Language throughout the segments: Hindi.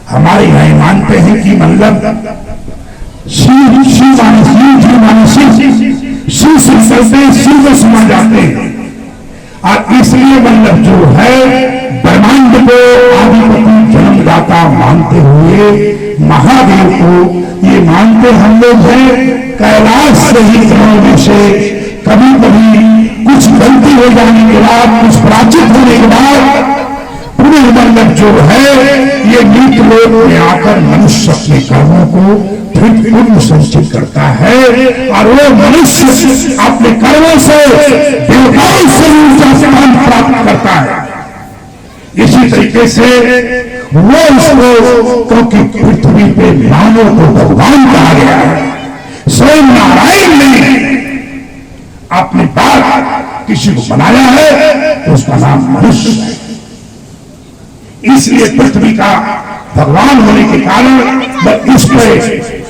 हमारे यहाँ मानते हैं कि मतलब शिव शिव से चलते शिव को समा जाते हैं। और इसलिए मतलब जो है ब्रह्मांड को आदिपति जन्मदाता मानते हुए महादेव को ये मानते हम लोग हैं। कैलाश से ही ग्रहों में से कभी कभी कुछ गलती हो जाने के बाद, कुछ पराजित होने के बाद पुनः मतलब जो है ये नीत लोक में आकर मनुष्य अपने कर्मों को फिर पुण्य संचित करता है और वो मनुष्य अपने कर्मों से देवताओं से ऊंचा स्थान प्राप्त करता है। इसी तरीके से वो उसको, क्योंकि पृथ्वी पे मानव को भगवान कहा गया है, स्वयं नारायण ने अपने बाद किसी को बनाया है, उसका नाम मनुष्य है। इसलिए पृथ्वी का भगवान होने के कारण इस पे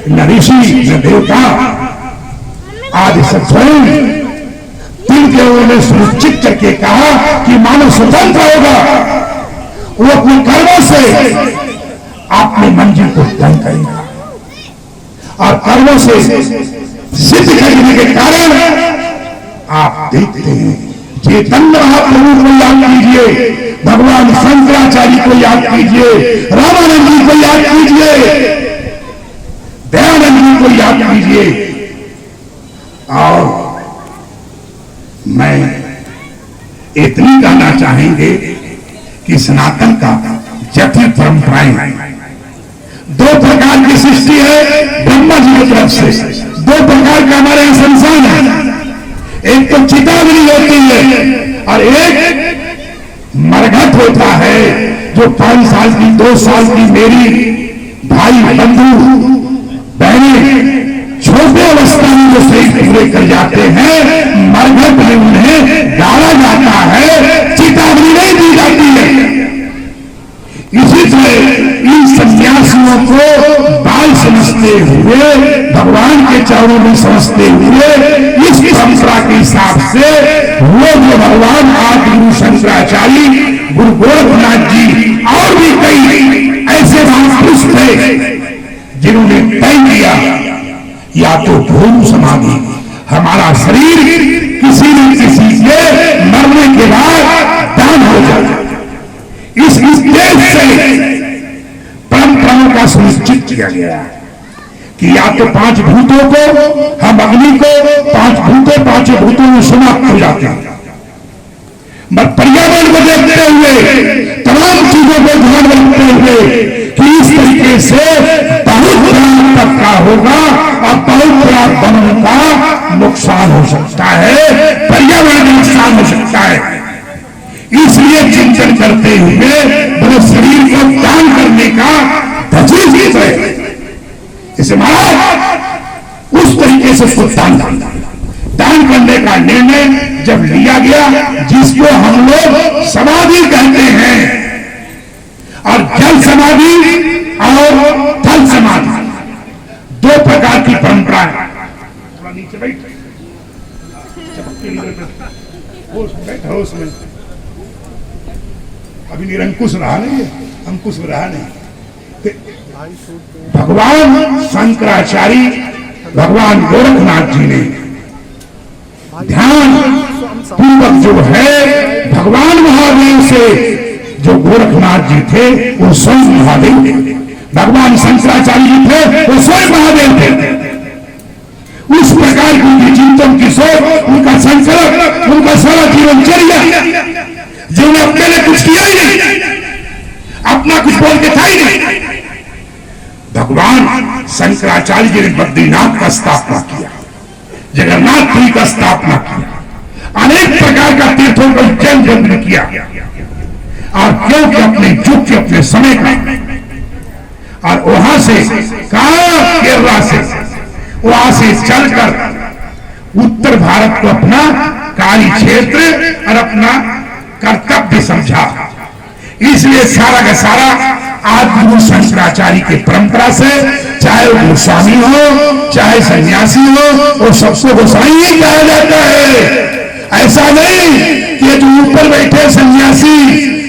न ऋषि न देवता आदि सब स्वयं तीन देवों ने सुनिश्चित करके कहा कि मानव स्वतंत्र होगा, वो अपने कर्मों से अपनी मंजिल को तय करेगा और कर्मों से सिद्ध करने के कारण आप देखते हैं चैतन्य महाप्रभु को याद कीजिए, भगवान शंकराचार्य को याद कीजिए, रामानंद जी को याद कीजिए, दयानंद जी को याद कीजिए। और मैं इतनी कहना चाहेंगे कि सनातन का जटिल परंपराएं दो प्रकार की सृष्टि है ब्रह्मा जी की तरफ से। दो प्रकार का हमारे यहां संसार है, एक तो चितावली होती है और एक मरघट होता है जो 5 साल की 2 साल की मेरी भाई बंधु बहनें छोटे अवस्था में जो शरीर पूरे कर जाते हैं, मरघट में उन्हें डाला जाता है, चितावली नहीं दी जाती है। इसी तरह इन सन्यासियों को बाल समझते हुए, भगवान के चरणों में समझते हुए इस परंपरा के हिसाब से वो जो भगवान आदि गुरु शंकराचार्य, गुरु गोरखनाथ जी और भी कई ऐसे महापुरुष थे जिन्होंने तय किया या तो भूम समाधि, हमारा शरीर किसी न किसी के मरने के बाद दान हो जाए। इस उद्देश्य से परंपराओं का सुनिश्चित किया गया कि या तो 5 भूतों को, हम अग्नि को 5 भूतों में समाप्त हो जाते हैं। पर्यावरण को देखते हुए, तमाम चीजों को ध्यान रखते हुए कि इस तरीके से बहुत बड़ा तबका होगा और बहुत बड़ा वनों का नुकसान हो सकता है, पर्यावरण का नुकसान हो सकता है। इसलिए चिंतन करते हुए बड़े शरीर को दान करने का तजवीज है। इसे महाराज उस तरीके से उसको दान करने का निर्णय जब लिया गया, जिसको हम लोग समाधि कहते हैं, और जल समाधि और थल समाधि 2 प्रकार की परंपरा है। नीचे बैठो उसमें अभी निरंकुश रहा नहीं है, अंकुश में रहा नहीं। भगवान शंकराचार्य, भगवान गोरखनाथ जी ने ध्यान पूर्वक जो है भगवान महादेव से, जो गोरखनाथ जी थे वो स्वयं महादेव थे, भगवान शंकराचार्य जी थे वो स्वयं महादेव थे। उस प्रकार की उनकी चिंतन की सोच, उनका संकल्प, उनका सारा जीवनचर्या, जिन्होंने अपने लिए कुछ किया ही नहीं, अपना कुछ बोल के था ही नहीं। भगवान शंकराचार्य जी ने बद्रीनाथ का स्थापना किया, जगन्नाथपुरी का स्थापना किया, अनेक प्रकार का तीर्थों का जन्म किया, और क्योंकि अपने युग के अपने समय का, और वहां से केरला से वहां से चलकर उत्तर भारत को अपना कार्य क्षेत्र और अपना कर्तव्य समझा। इसलिए सारा का सारा आदि गुरु शंकराचार्य की परंपरा से, चाहे वो गोस्वामी हो चाहे सन्यासी हो, वो सबको गोसाई ही कहा जाता है। ऐसा नहीं कि जो ऊपर बैठे सन्यासी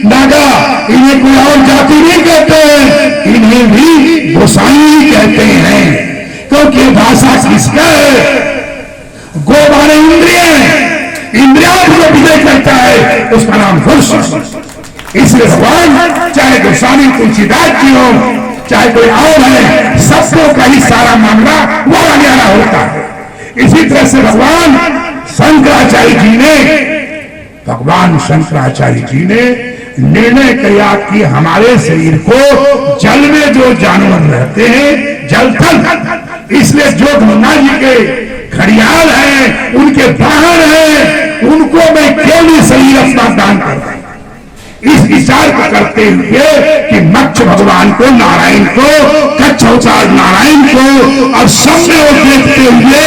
नागा, इन्हें कोई और जाति नहीं कहते हैं, इन्हें जिसका गो माने इंद्रियों को विजय करता है उसका नाम पुरुष। इसलिए भगवान चाहे गोस्वामी तुलसीदास जी हो चाहे कोई और है, सबको का ही सारा मामला वो न्यारा होता है। इसी तरह से भगवान शंकराचार्य जी ने निर्णय किया कि हमारे शरीर को जल में जो जानवर रहते हैं जल थल, इसलिए जो गंगा जी के घड़ियाल हैं उनके वाहन हैं उनको मैं क्यों नहीं शरीर अपना दान करता। इस विचार को करते हुए कि मक्ष भगवान को, नारायण को, कच्छ अवतार नारायण को और सब में देखते हुए,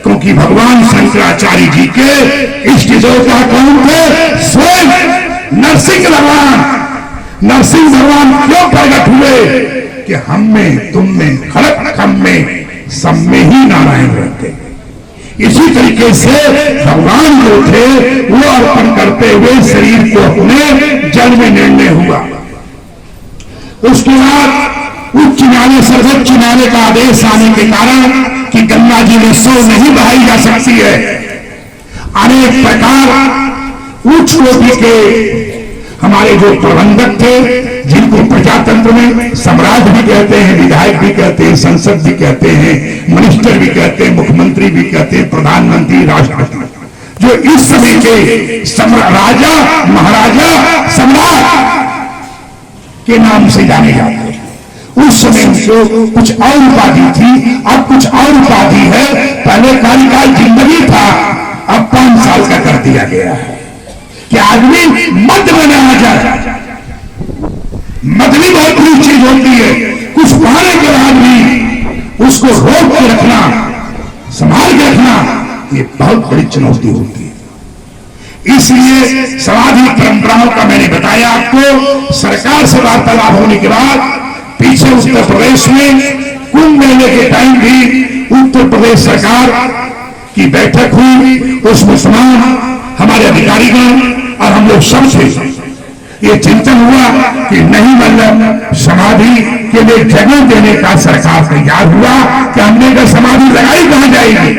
क्योंकि भगवान शंकराचार्य जी के इष्ट देवता कौन थे? स्वयं नरसिंह भगवान। नरसिंह भगवान क्यों प्रकट हुए कि हम में, तुम में, खड़क हम में, सब में ही नारायण रहते। इसी तरीके से भगवान जो थे वो अर्पण करते हुए शरीर को अपने जल में निर्णय हुआ। उसके बाद उच्च न्यायालय, सर्वोच्च न्यायालय का आदेश आने के कारण कि गंगा जी में सौ नहीं बहाई जा सकती है, अनेक प्रकार उच्च कोटि के हमारे जो प्रबंधक थे, जिनको प्रजातंत्र में सम्राट भी कहते हैं, विधायक भी कहते हैं, संसद भी कहते हैं, मिनिस्टर भी कहते हैं, मुख्यमंत्री भी कहते हैं, प्रधानमंत्री, राष्ट्रपति, जो इस समय के राजा, महाराजा, सम्राट के नाम से जाने जाते हैं, उस समय उनको कुछ और उपाधि थी, अब कुछ और उपाधि है। पहले कार्यकाल जिंदगी था, अब 5 साल का कर दिया गया है कि आदमी मत में आ जाए। मदनी बहुत बड़ी चीज होती है, कुछ पाने के बाद भी उसको रोक के रखना, संभाल के रखना, ये बहुत बड़ी चुनौती होती है। इसलिए समाधि परंपराओं का मैंने बताया आपको। सरकार से वार्तालाप होने के बाद पीछे उत्तर प्रदेश में कुंभ मेले के टाइम भी उत्तर प्रदेश सरकार की बैठक हुई। उसमें तमाम हमारे अधिकारीगण और हम लोग सब थे। ये चिंतन हुआ कि नहीं, मतलब समाधि के लिए जगह देने का सरकार तैयार हुआ कि हमने का समाधि लगाई कहां जाएगी,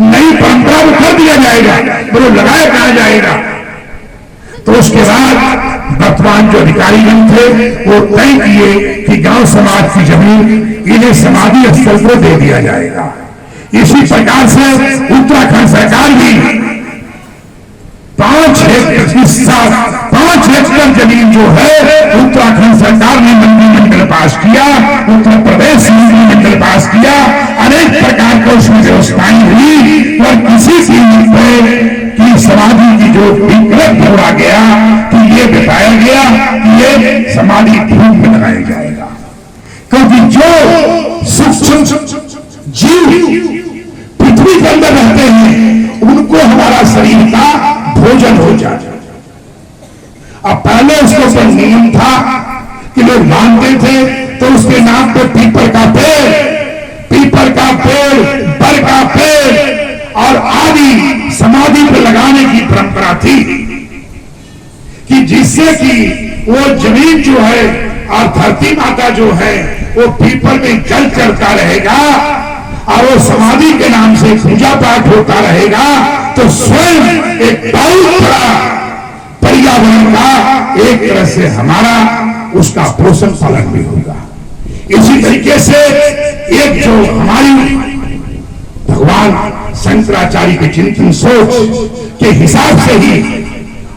नई परंपरा को कर दिया जाएगा, बोलो लगाया कहां जाएगा। तो उसके बाद वर्तमान जो अधिकारीगण थे वो तय किए कि गांव समाज की जमीन इन्हें समाधि स्थल को दे दिया जाएगा। इसी प्रकार से उत्तराखंड सरकार भी 5 हेक्टर जमीन जो है उत्तराखंड सरकार ने मंत्रिमंडल पास किया, उत्तर प्रदेश मंत्रिमंडल पास किया, अनेक प्रकार की उसमें व्यवस्थाएं हुई और किसी कीमत पर की समाधि की जो विकल्प जोड़ा गया कि ये बताया गया कि ये समाधि भूमि में लगाया जाएगा, क्योंकि जो सूक्ष्म जीव पृथ्वी के अंदर रहते हैं उनको हमारा शरीर का भोजन हो जाए। अब पहले उसके ऊपर नियम था कि लोग मानते थे तो उसके नाम पर पीपल का पेड़, बर का पेड़ और आदि समाधि पर लगाने की परंपरा थी कि जिससे कि वो जमीन जो है और धरती माता जो है वो पीपल में जल चढ़ता रहेगा और वो समाधि के नाम से पूजा पाठ होता रहेगा, तो स्वयं एक बहुत बड़ा पर्यावरण का एक तरह से हमारा उसका पोषण पालन भी होगा। इसी तरीके से एक जो हमारी भगवान शंकराचार्य के चिंतन सोच के हिसाब से ही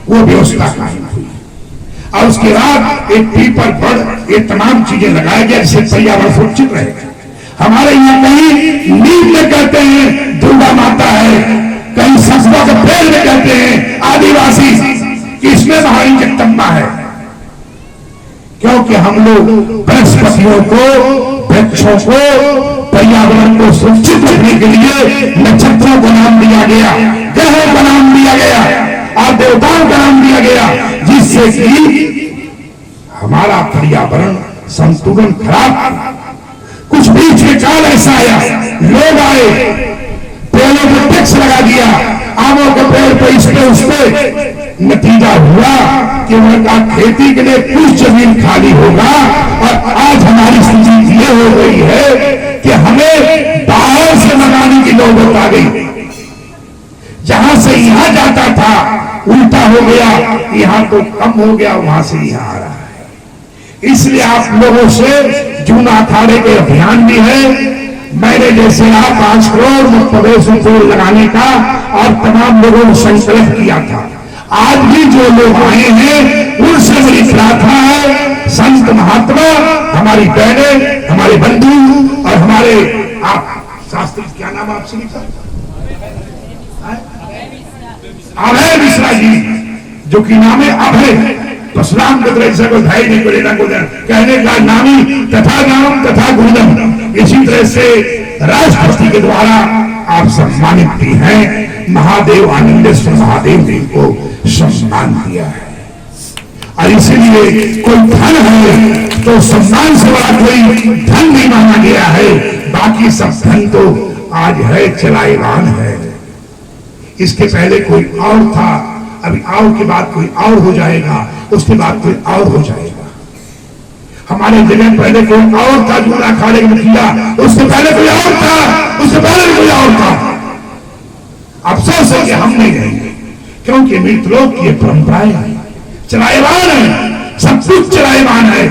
वो व्यवस्था कायम हुई और उसके बाद एक पीपल बड़ ये तमाम चीजें लगाया गया जिससे पर्यावरण सुरक्षित रहेगा। हमारे यहाँ कहीं नीम में कहते हैं दुर्गा माता है, कहीं ससुआ के पेड़ में कहते हैं आदिवासी कि इसमें हमारी जगदम्बा है, क्योंकि हम लोग वनस्पतियों को, वृक्षों को, पर्यावरण को सुरक्षित रखने के लिए नक्षत्रों को नाम दिया गया, ग्रहों का नाम दिया गया और देवताओं का नाम दिया गया, जिससे कि हमारा पर्यावरण संतुलन खराब। कुछ बीच में काल ऐसा आया, लोग आए, पेड़ों पर टैक्स लगा दिया, आमों के पेड़ पे, इस पे, उस पे, नतीजा हुआ कि उनका खेती के लिए कुछ जमीन खाली होगा और आज हमारी स्थिति ये हो गई है कि हमें बाहर से वहां जाता था उल्टा हो गया, यहाँ तो कम हो गया, वहां से यहाँ आ रहा है। इसलिए आप लोगों से जूना अखाड़े के अभियान भी है। मैंने जैसे आप 5 करोड़ प्रवेश पेड़ लगाने का और तमाम लोगों ने संकल्प किया था, आज भी जो लोग आए हैं उनसे मेरी प्रार्थना है, संत महात्मा, हमारी बहनें, हमारे बंधु और हमारे आप शास्त्री, क्या नाम आपसे लिखा, अभय मिश्रा जी, जो कि नाम है अभय, परशुराम को धाई नहीं करेगा कहने का नामी तथा नाम तथा गुरुदम। इसी तरह से राष्ट्रपति के द्वारा आप सम्मानित भी हैं। महादेव आनंदेश्वर महादेव जी को सम्मान दिया है और इसीलिए कोई धन है तो सम्मान से बड़ा कोई धन नहीं माना गया है। बाकी सब धन तो आज है, चलाएवान है। इसके पहले कोई और था, अभी आओ के बाद कोई और हो जाएगा, उसके बाद कोई और हो जाएगा। हमारे जगह पहले कोई और था जूना अखाड़े में किया, उसके पहले कोई और था, उसके पहले कोई और था। अफसोस है कि हम नहीं रहेंगे, क्योंकि मृतलोक की परंपराएं चलाएवान है, सब कुछ चलाएवान है,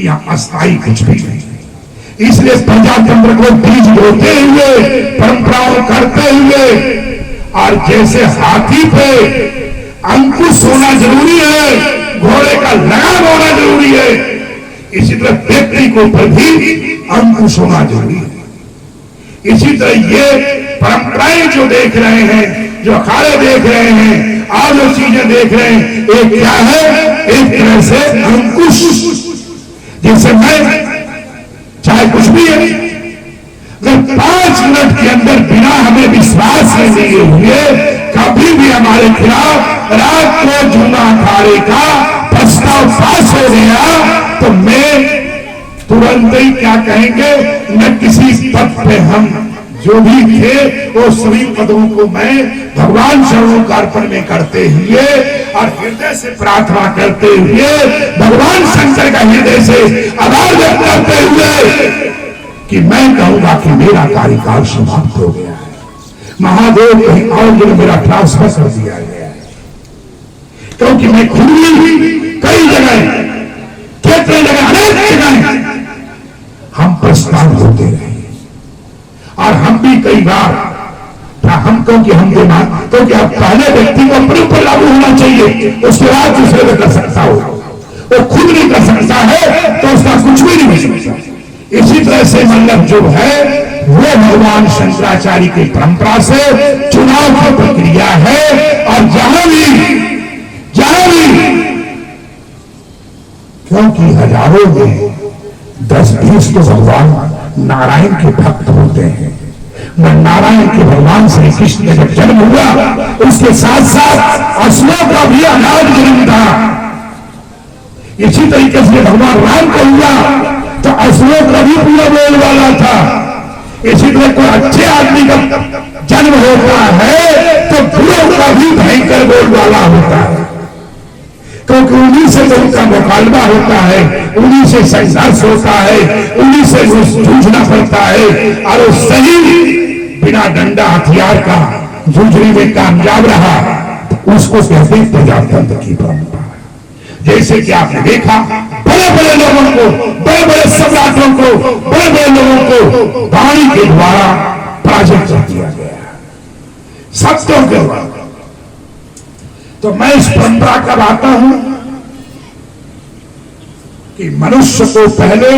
यहाँ अस्थायी कुछ भी नहीं। इसलिए प्रजातंत्र को बीज बोते हुए, परंपराओं करते हुए, और जैसे हाथी पे अंकुश होना जरूरी है, घोड़े का लगाम होना जरूरी है, इसी तरह व्यक्ति को पर भी अंकुश होना जरूरी है। इसी तरह ये परंपराएं जो देख रहे हैं, जो अखाड़े देख रहे हैं और जो चीजें देख रहे हैं, एक क्या है, एक तरह से अंकुश। जैसे मैं चाहे कुछ भी है, अगर 5 मिनट के अंदर बिना हमें विश्वास में लिए हुए कभी भी हमारे खिलाफ रात को जूना अखाड़े का प्रस्ताव पास हो गया तो मैं तुरंत ही क्या कहेंगे, न किसी पद पे हम जो भी थे वो सभी पदों को मैं भगवान शरणों का अर्पण में करते हुए और हृदय से प्रार्थना करते हुए, भगवान शंकर का हृदय से आभार व्यक्त करते हुए कि मैं कहूंगा कि मेरा कार्यकाल समाप्त हो गया है। महादेव कहीं और जो मेरा ट्रांसफर कर दिया गया है, क्योंकि मैं खुद भी कई जगह, कितने जगह, अनेक जगह हम प्रस्थान होते रहे और हम भी कई बार हम, क्योंकि हम दिमाग, क्योंकि अब पहले व्यक्ति को अपने ऊपर लागू होना चाहिए, उसके बाद दूसरे को कर सकता हो, वो खुद नहीं कर सकता है तो उसका कुछ भी नहीं हो सकता। इसी तरह से मतलब जो है वो भगवान शंकराचार्य की परंपरा से चुनाव की प्रक्रिया है। और जहां भी क्योंकि हजारों में 10-20 तो भगवान नारायण के भक्त होते हैं। नारायण के भगवान श्री कृष्ण का जब जन्म हुआ उसके साथ साथ असुरों का भी अनाज जन्म था। इसी तरीके से भगवान राम को हुआ तो असुरों का भी पूरा बोल वाला था। इसी तरह कोई अच्छे आदमी का जन्म होता है तो बुरों का भी भयंकर बोल वाला होता है, क्योंकि उन्हीं से तो उनका मुकाबला होता है, उन्हीं से संघर्ष होता है, उन्हीं से जूझना पड़ता है। और वो सही बिना डंडा हथियार का जूझने में कामयाब रहा तो उसको कहते हैं प्रजातंत्र की परंपरा। जैसे कि आपने देखा बड़े बड़े लोगों को, बड़े बड़े सम्राटों को, बड़े बड़े लोगों को वाणी के द्वारा पराजित कर दिया गया, सत्यों के द्वारा। तो मैं इस परंपरा का आता हूं कि मनुष्य को पहले,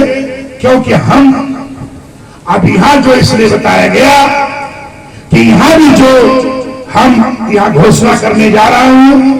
क्योंकि हम अब यहां जो इसलिए बताया गया कि यहां भी जो हम यहां घोषणा करने जा रहा हूं,